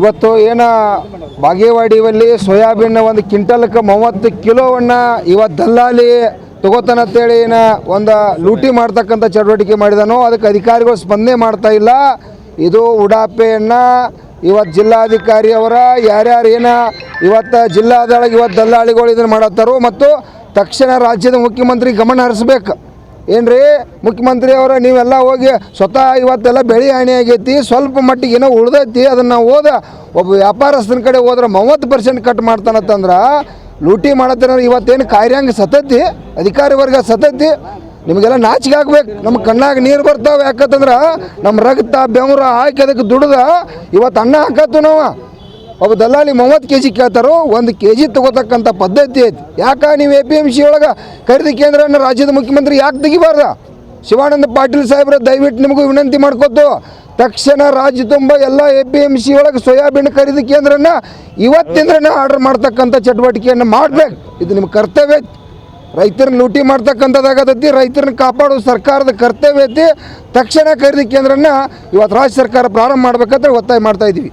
ಇವತ್ತು ಏನ ಬಾಗೇವಾಡಿಯಲ್ಲಿ ಸೋಯಾಬೀನ್ ಒಂದು ಕ್ವಿಂಟಲ್ಗೆ 30 ಕಿಲೋವನ್ನು ಇವತ್ತು ದಲ್ಲಾಳಿ ತಗೋತಾನಂತೇಳಿ ಒಂದು ಲೂಟಿ ಮಾಡ್ತಕ್ಕಂಥ ಚಟುವಟಿಕೆ ಮಾಡಿದಾನೋ ಅದಕ್ಕೆ ಅಧಿಕಾರಿಗಳು ಸ್ಪಂದನೆ ಮಾಡ್ತಾ ಇಲ್ಲ. ಇದು ಉಡಾಪೆಯನ್ನು ಇವತ್ತು ಜಿಲ್ಲಾಧಿಕಾರಿ ಅವರ ಯಾರ್ಯಾರು ಇವತ್ತು ಜಿಲ್ಲಾದೊಳಗೆ ಇವತ್ತು ದಲ್ಲಾಳಿಗಳು ಇದನ್ನು ಮಾಡತ್ತಾರೋ ಮತ್ತು ತಕ್ಷಣ ರಾಜ್ಯದ ಮುಖ್ಯಮಂತ್ರಿ ಗಮನ ಹರಿಸ್ಬೇಕು. ಏನ್ರಿ ಮುಖ್ಯಮಂತ್ರಿ ಅವರ ನೀವೆಲ್ಲ ಹೋಗಿ ಸ್ವತಃ ಇವತ್ತೆಲ್ಲ ಬೆಳೆ ಹಾನಿ ಆಗೈತಿ, ಸ್ವಲ್ಪ ಮಟ್ಟಿಗೆ ಏನೋ ಉಳ್ದೈತಿ, ಅದನ್ನು ಒಬ್ಬ ವ್ಯಾಪಾರಸ್ಥನ ಕಡೆ ಹೋದ್ರೆ 30% ಕಟ್ ಮಾಡ್ತಾನಂತಂದ್ರೆ ಲೂಟಿ ಮಾಡತ್ತೇನಾರ ಇವತ್ತೇನು ಕಾರ್ಯಾಂಗ ಸತತಿ ಅಧಿಕಾರಿ ವರ್ಗ ಸತತಿ ನಿಮಗೆಲ್ಲ ನಾಚಿಕೆ ಆಗ್ಬೇಕು. ನಮ್ಮ ಕಣ್ಣಾಗ ನೀರು ಬರ್ತಾವೆ. ಯಾಕಂತಂದ್ರೆ ನಮ್ಮ ರಕ್ತ ಬೆವರ ಹಾಕಿ ಅದಕ್ಕೆ ದುಡ್ದ ಇವತ್ತು ಅನ್ನ ಹಾಕತ್ತು ನಾವು. ಒಬ್ಬ ದಲ್ಲಾಳಿ 30 kg ಕೇಳ್ತಾರೋ 1 kg ತಗೋತಕ್ಕಂಥ ಪದ್ಧತಿ ಐತಿ. ಯಾಕೆ ನೀವು APMC ಒಳಗೆ ಖರೀದಿ ಕೇಂದ್ರನ ರಾಜ್ಯದ ಮುಖ್ಯಮಂತ್ರಿ ಯಾಕೆ ತೆಗಿಬಾರ್ದ? ಶಿವಾನಂದ ಪಾಟೀಲ್ ಸಾಹೇಬ್ರ ದಯವಿಟ್ಟು ನಿಮಗೂ ವಿನಂತಿ ಮಾಡ್ಕೊತು, ತಕ್ಷಣ ರಾಜ್ಯ ತುಂಬ ಎಲ್ಲ APMC ಒಳಗೆ ಸೋಯಾಬೀನ್ ಖರೀದಿ ಕೇಂದ್ರನ ಇವತ್ತಿಂದ್ರನೇ ಆರ್ಡರ್ ಮಾಡ್ತಕ್ಕಂಥ ಚಟುವಟಿಕೆಯನ್ನು ಮಾಡಬೇಕು. ಇದು ನಿಮ್ಮ ಕರ್ತವ್ಯ ಐತಿ. ರೈತರನ್ನ ಲೂಟಿ ಮಾಡ್ತಕ್ಕಂಥದ್ದಾಗತ್ತೈತಿ, ರೈತರನ್ನ ಕಾಪಾಡೋದು ಸರ್ಕಾರದ ಕರ್ತವ್ಯ ಐತಿ. ತಕ್ಷಣ ಖರೀದಿ ಕೇಂದ್ರನ ಇವತ್ತು ರಾಜ್ಯ ಸರ್ಕಾರ ಪ್ರಾರಂಭ ಮಾಡ್ಬೇಕಂತ ಒತ್ತಾಯ ಮಾಡ್ತಾ ಇದ್ದೀವಿ.